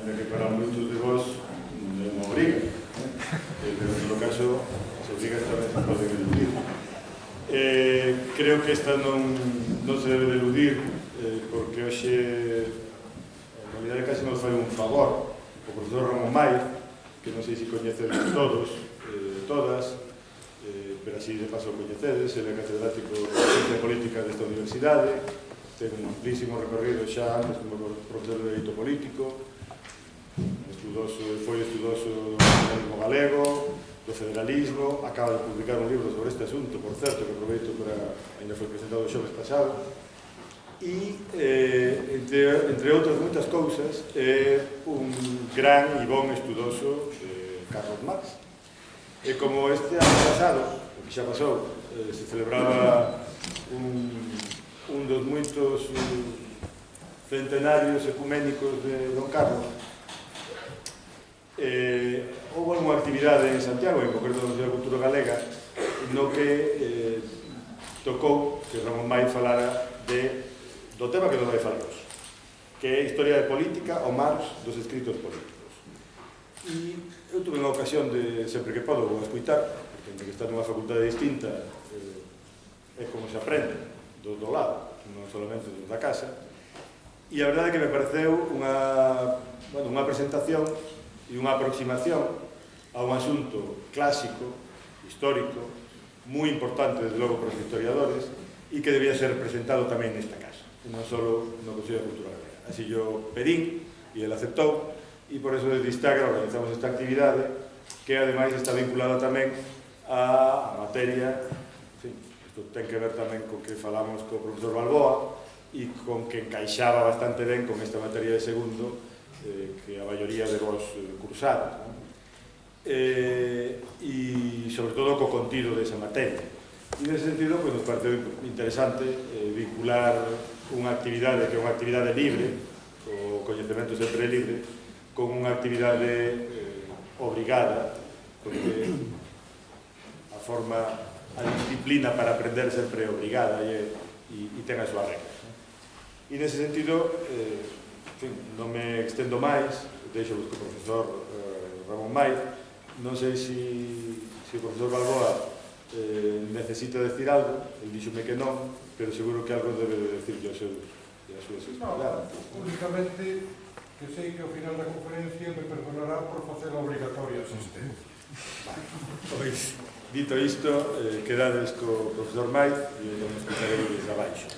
ainda que para moitos de vos non obriga, pero en todo caso as obrigas tamén se poden eludir. Creo que esta non se debe de eludir, porque hoxe en realidade casi nos fai un favor o profesor Ramón Mai, que non sei se coñecedes todos, todas, pero así de paso coñecedes. Ele é catedrático de Ciencia Política desta universidade, ten un amplísimo recorrido xa antes como profesor de Dereito Político, foi estudoso do nacionalismo galego, do federalismo, acaba de publicar un libro sobre este asunto, por certo, que aproveito para, ainda foi presentado o xoves pasado, e, entre outras moitas cousas, é un gran e bon estudoso de Carlos Marx. E como este ano pasado, o que xa pasou, se celebraba un dos moitos centenarios ecuménicos de Don Carlos, houve unha actividade en Santiago, en concreto na Universidade de Cultura Galega, no que tocou que Ramón Mai falara do tema que nos vai falar hoxe, que é a historia de política ao Marx dos escritos políticos. E eu tuve unha ocasión de, sempre que podo, vou a escutar, porque entre que está nunha facultade distinta, é como se aprende do lado, non solamente da casa, e a verdade é que me pareceu unha presentación e unha aproximación a un asunto clásico, histórico, moi importante, desde logo, para os historiadores, e que debía ser presentado tamén nesta casa, non só no Consello de Cultura Galega. Así yo pedín, e ele aceptou, e por eso desde Instagram organizamos esta actividade, que ademais está vinculada tamén a materia, en fin, isto ten que ver tamén con que falamos co profesor Balboa, e con que encaixaba bastante ben con esta materia de segundo, que a maioría de vos cursades, e sobre todo co contido desa materia. E nese sentido, nos pareceu interesante vincular unha actividade que é unha actividade libre, o coñecemento sempre é libre, con unha actividade obrigada, porque a forma, a disciplina para aprender sempre é obrigada e ten as súas regras. E nese sentido, non me extendo máis, deixo que o profesor Ramón Mai, non sei se o profesor Balboa necesita decir algo, ele díxome que non, pero seguro que algo debe de decir as súas explicadas. Únicamente que sei que ao final da conferencia me perdonará por facer a obrigatoria asistencia. Pois, dito isto, quedades co profesor Mai e non escutarei desde abaixo.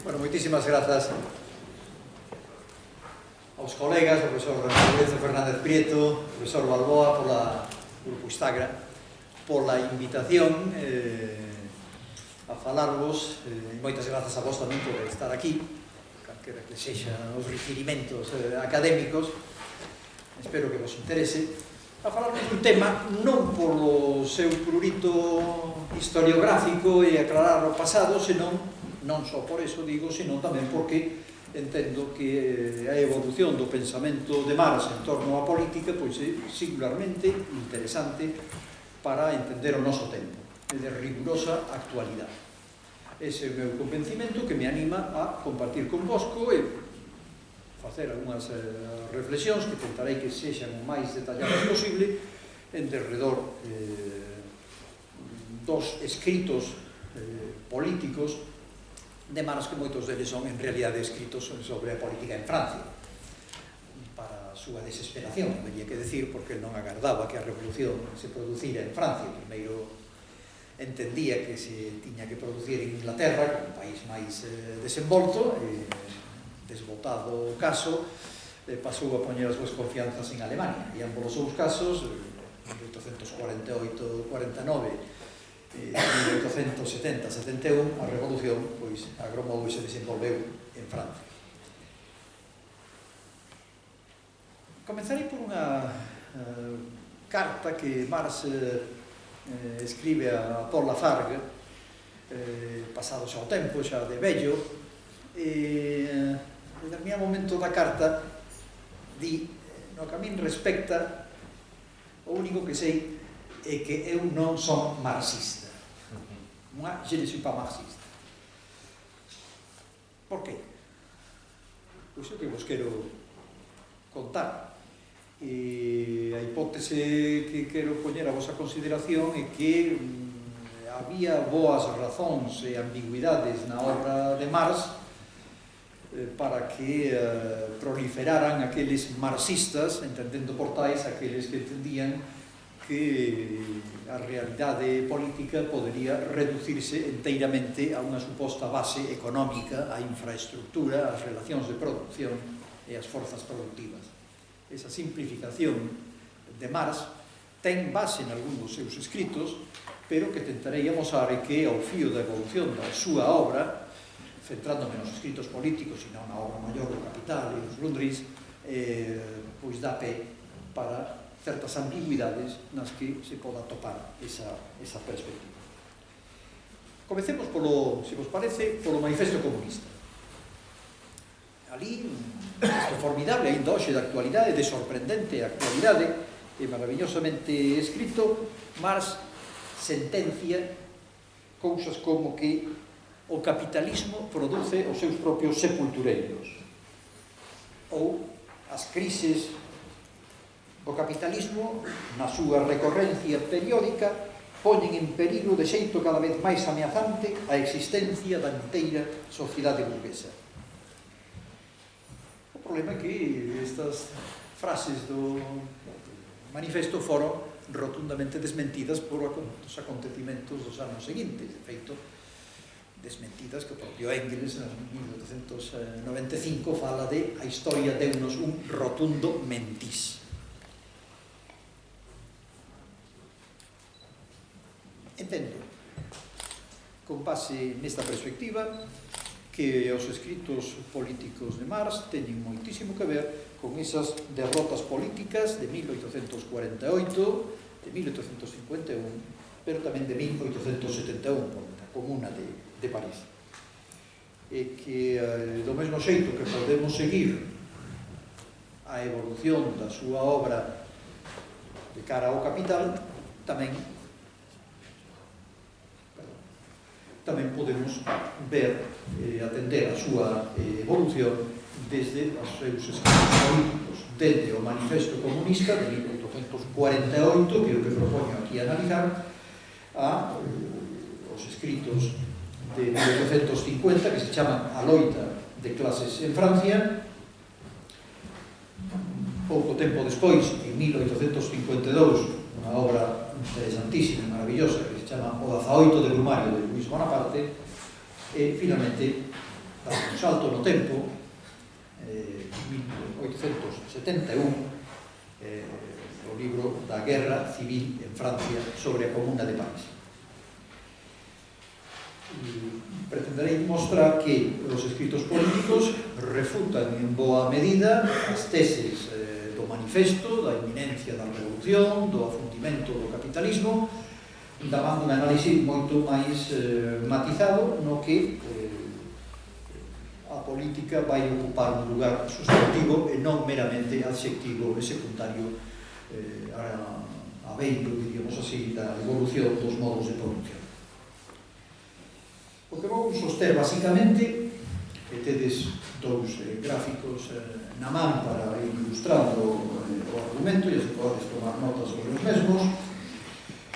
Bueno, moitísimas grazas aos colegas, ao profesor Lorenzo Fernández Prieto, ao profesor Balboa, pola Grupo Instagram, pola invitación a falarvos, e moitas grazas a vos tamén por estar aquí, calquera que sexan os requirimentos académicos, espero que vos interese, a falarvos dun tema non polo seu prurito historiográfico e aclarar o pasado, senón, non só por eso digo, senón tamén porque entendo que a evolución do pensamento de Marx en torno á política pois é singularmente interesante para entender o noso tempo, de rigurosa actualidade. Ese é o meu convencimento que me anima a compartir convosco e facer algunhas reflexións que tentarei que sexan o máis detalladas posible en derredor dos escritos políticos de Marx, que moitos deles son en realidade escritos sobre a política en Francia, para a súa desesperación, vería que decir, porque non agardaba que a revolución se producira en Francia. Primeiro entendía que se tiña que producir en Inglaterra, como un país máis desenvolto, e desbotado o caso, pasou a poñer as súas confianzas en Alemania, e ambos os seus casos, en 1848-49, en 1870-71, a revolución pois agromou e se desenvolveu en Francia. Comezarei por unha carta que Marx escribe a Paul Lafargue, pasado xa o tempo, xa de vello, e en determinado momento da carta di: no que a min respecta, o único que sei é que eu non son marxista. unha je ne suis pas marxista. Por que? Pois é o que vos quero contar. E a hipótese que quero poñer a vosa consideración é que había boas razóns e ambigüidades na obra de Marx para que proliferaran aqueles marxistas, entendendo por tais aqueles que entendían que a realidade política podería reducirse enteiramente a unha suposta base económica, a infraestructura, as relacións de producción e as forzas productivas. Esa simplificación de Marx ten base en algún dos seus escritos, pero que tentarei amosar é que ao fío da evolución da súa obra, centrándome nos escritos políticos e non na obra maior do Capital e os Lundris, pois dá pé para certas ambigüidades nas que se poda topar esa perspectiva. Comecemos polo, se vos parece, polo Manifesto Comunista. Ali, isto formidable, ainda hoxe de actualidade, de sorprendente actualidade, e maravillosamente escrito, Marx sentencia cousas como que o capitalismo produce os seus propios sepultureiros, ou as crises do capitalismo na súa recorrencia periódica poñen en perigo de xeito cada vez máis ameazante a existencia da inteira sociedade burguesa. O problema é que estas frases do manifesto foron rotundamente desmentidas por os acontecimentos dos anos seguintes. De feito, desmentidas que o propio Engels en 1895 fala de a historia deunos un rotundo mentís. Entendo, con base nesta perspectiva, que os escritos políticos de Marx teñen moitísimo que ver con esas derrotas políticas de 1848, de 1851, pero tamén de 1871, por a Comuna de París. E que, do mesmo xeito que podemos seguir a evolución da súa obra de cara ao Capital, tamén podemos ver e atender a súa evolución desde os seus escritos políticos, desde o Manifesto Comunista de 1848, que é o que propoño aquí analizar, a os escritos de 1850, que se chaman A loita de clases en Francia. Pouco tempo despois, en 1852, unha obra interesantísima e maravillosa que se chama O 18 de Brumario de Luis Bonaparte, e finalmente dá un salto no tempo, 1871, o libro da Guerra Civil en Francia sobre a Comuna de París. Pretenderei mostrar que os escritos políticos refutan en boa medida as teses do manifesto, da inminencia da revolución, do afundimento do capitalismo, dando un análise moito máis matizado no que a política vai ocupar un lugar sustantivo e non meramente adxectivo e secundario a veiro, diríamos así, da evolución dos modos de producción. O que vou soster basicamente, que tedes dous gráficos na man para ir ilustrando o argumento, e se podes tomar notas sobre os mesmos,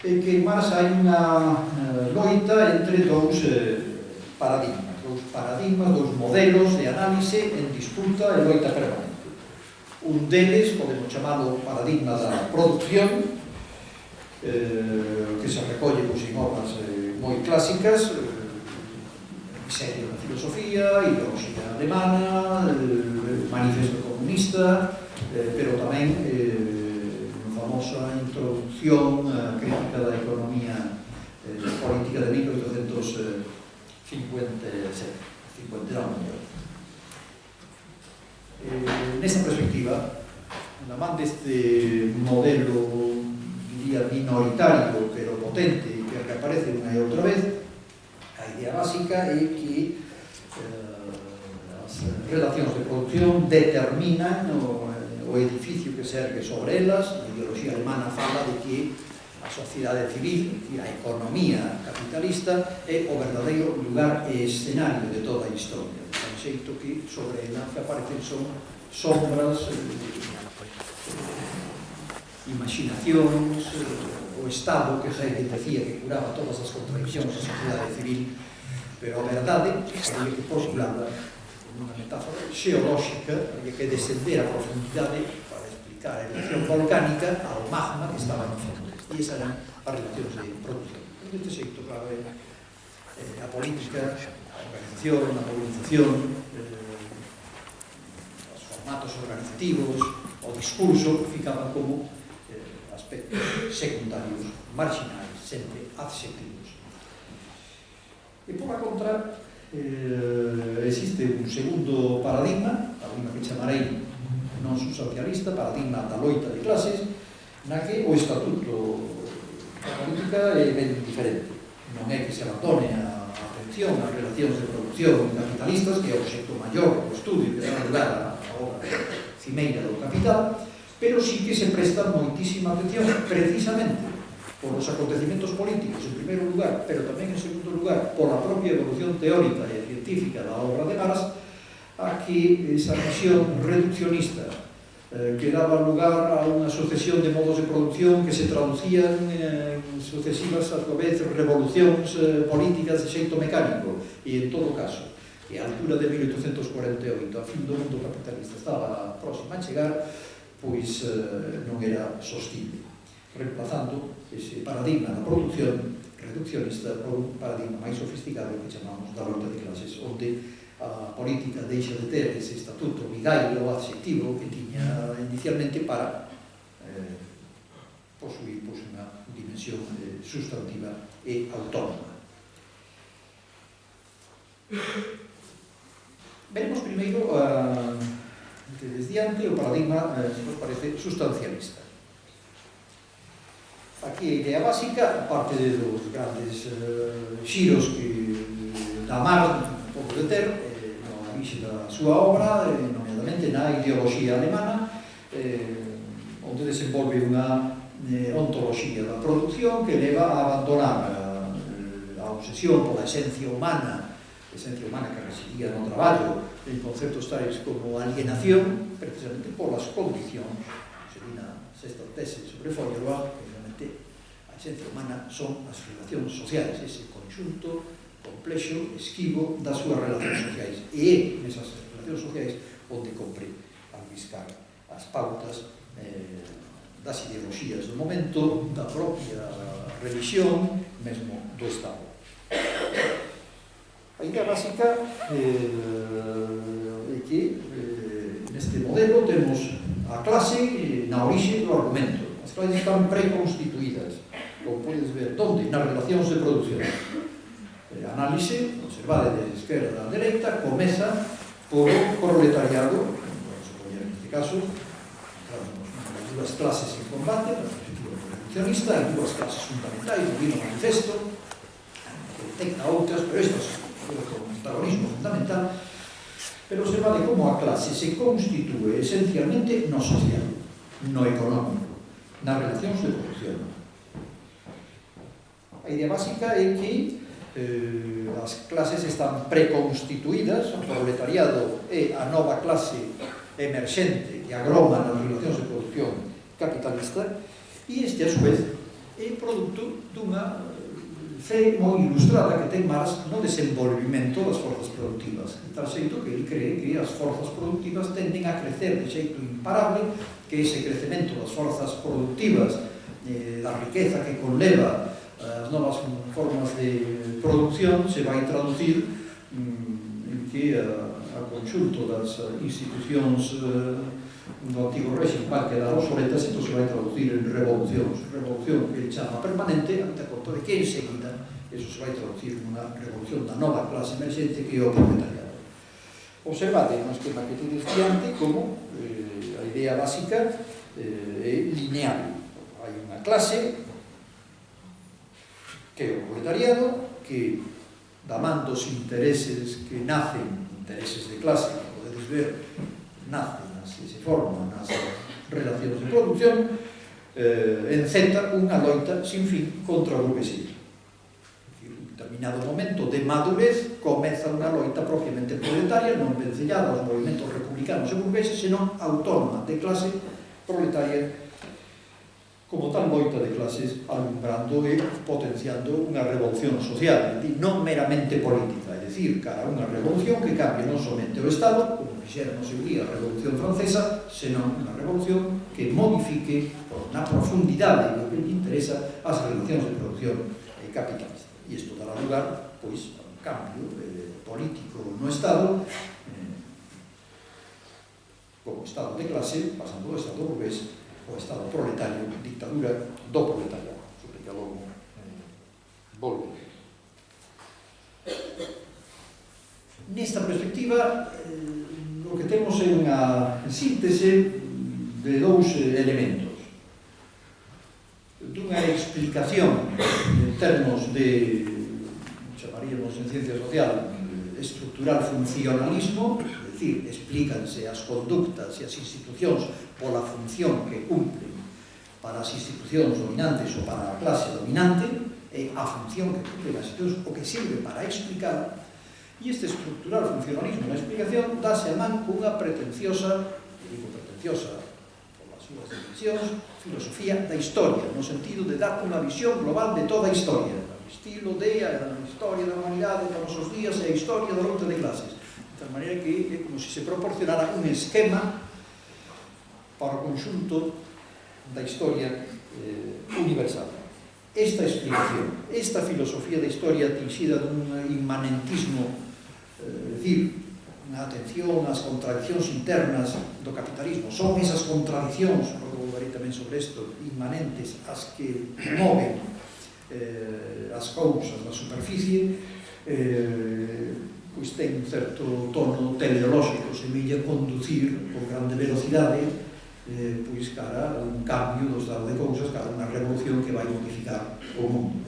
é que máis hai unha loita entre dous paradigmas, dous modelos de análise en disputa e loita permanente. Un deles, podemos chamalo paradigma da producción, que se recolle en obras moi clásicas, Miseria da filosofía, Ideoloxía alemana, Manifesto Comunista, pero tamén a famosa introducción crítica da economía política de 1857, 59. Nesta perspectiva, na man deste modelo, diría, minoritario, pero potente, que reaparece unha e outra vez, a idea básica é que as relacións de producción determinan o edificio que se ergue sobre elas. A ideoloxía alemana fala de que a sociedade civil e a economía capitalista é o verdadeiro lugar e escenario de toda a historia. De xeito que sobre ela que aparecen son sombras, imaginacións, o Estado que Hegel decía que curaba todas as contradiccións da sociedade civil, pero a verdade é que postulaba unha metáfora xeolóxica, había que descender a profundidade para explicar a erupción volcánica ao magma que estaba no fondo. E esas eran as relacións de producción. Deste xeito, claro, a política, a organización, a mobilización, os formatos organizativos, o discurso, ficaban como aspectos secundarios, marginais, sempre adxectivos. E, por a contra, existe un segundo paradigma que chamarei non socialista, paradigma da loita de clases, na que o estatuto da política é ben diferente. Non é que se abandone a atención ás relacións de producción capitalistas, que é o obxecto maior do estudio que dá lugar a obra cimeira do capital, pero sí que se presta moitísima atención precisamente por os acontecimentos políticos en primeiro lugar, pero tamén en segundo lugar pola propia evolución teórica e científica da obra de Marx, a que esa visión reduccionista que daba lugar a unha sucesión de modos de producción que se traducían en sucesivas, a súa vez, revolucións políticas de xeito mecánico, e en todo caso, que a altura de 1848, a fin do mundo capitalista estaba próxima a chegar, pois non era sostible, reemplazando ese paradigma da produción reduccionista por un paradigma máis sofisticado que chamamos da loita de clases, onde a política deixa de ter ese estatuto vigario ou adxectivo que tiña inicialmente para posuir unha dimensión sustantiva e autónoma. Veremos primeiro desde diante o paradigma, se nos parece, sustancialista. Aquí a idea básica, aparte dos grandes xiros que da Marx pouco de ter, no orixe da súa obra, nomeadamente na ideoloxía alemana, onde desenvolve unha ontoloxía da produción que leva a abandonar a obsesión pola esencia humana que residía no traballo, en conceptos tais como alienación, precisamente polas condicións, sería na sexta tese sobre Feuerbach, que realmente a esencia humana son as relacións sociais, ese conxunto complexo, esquivo das súas relacións sociais. E é nesas relacións sociais onde compre albiscar as pautas das ideoloxías do momento, da propia religión, mesmo do Estado. A idea básica é que neste modelo temos a clase na orixe do argumento. As clases están preconstituídas, como podes ver, onde? Nas relacións de producción. A análise, observada de esquerda a dereita, comeza por o proletariado, neste caso, as dúas clases en combate, a perspectiva revolucionista, as dúas clases fundamentais, o Vino Manifesto, que detecta outras, pero estas con protagonismo fundamental, pero observade como a clase se constitúe esencialmente no social, no económico, nas relacións de producción. A idea básica é que as clases están preconstituídas, o proletariado é a nova clase emerxente que agroma nas relacións de producción capitalista, e este, a su vez, é produto dunha fe moi ilustrada que ten Marx no desenvolvimento das forzas productivas, de tal xeito que ele cree que as forzas productivas tenden a crecer de xeito imparable, que ese crecemento das forzas productivas, da riqueza que conleva as novas formas de producción, se vai traducir en que a conxunto das institucións do antigo régimen vai quedar obsoletas, entón se vai traducir en revolución que ele chama permanente, ante a conta de que enseguida eso se vai traducir en unha revolución da nova clase emergente que é o proletariado. Observade no esquema que tedes diante como a idea básica é lineal. Hai unha clase que é o proletariado, que damando os intereses que nacen, intereses de clase, que podedes ver, nacen, se forman nas relacións de producción, enceta unha loita sin fin contra a burguesía. En determinado momento de madurez comeza unha loita propiamente proletaria, non vencellada aos movimentos republicanos e burgueses, senón autónoma de clase proletaria, como tal loita de clases, alumbrando e potenciando unha revolución social, non meramente política, é dicir, cara a unha revolución que cambie non somente o Estado, como fixera no seu día a Revolución Francesa, senón unha revolución que modifique na profundidade do que lle interesa as relacións de producción capitalista. E isto dará lugar, pois, a un cambio político no Estado, como Estado de clase, pasando do Estado burgués o Estado proletario, dictadura do proletariado. Sobre que logo volve. Nesta perspectiva, o que temos é unha síntese de dous elementos. Dunha explicación en termos de, chamaríamos en ciencia social, estructural funcionalismo, é dicir, explícanse as conductas e as institucións pola función que cumplen para as institucións dominantes ou para a clase dominante, e a función que cumplen as institucións, o que sirve para explicar, e este estructural funcionalismo na explicación dáse a man cunha pretenciosa, digo pretenciosa polas súas dimensións, filosofía da historia, no sentido de dar unha visión global de toda a historia, o estilo de a historia da humanidade para os nosos días e a historia da luta de clases, de tal maneira que é como se se proporcionara un esquema para o conxunto da historia universal. Esta explicación, esta filosofía da historia atinxida dun inmanentismo, é dicir, unha atención ás contradiccións internas do capitalismo, son esas contradiccións, logo volverei tamén sobre isto, inmanentes, as que moven as cousas na superficie, pois ten un certo tono teleolóxico, semella conducir con grande velocidade pois cara a un cambio do estado de cousas, cara a unha revolución que vai modificar o mundo.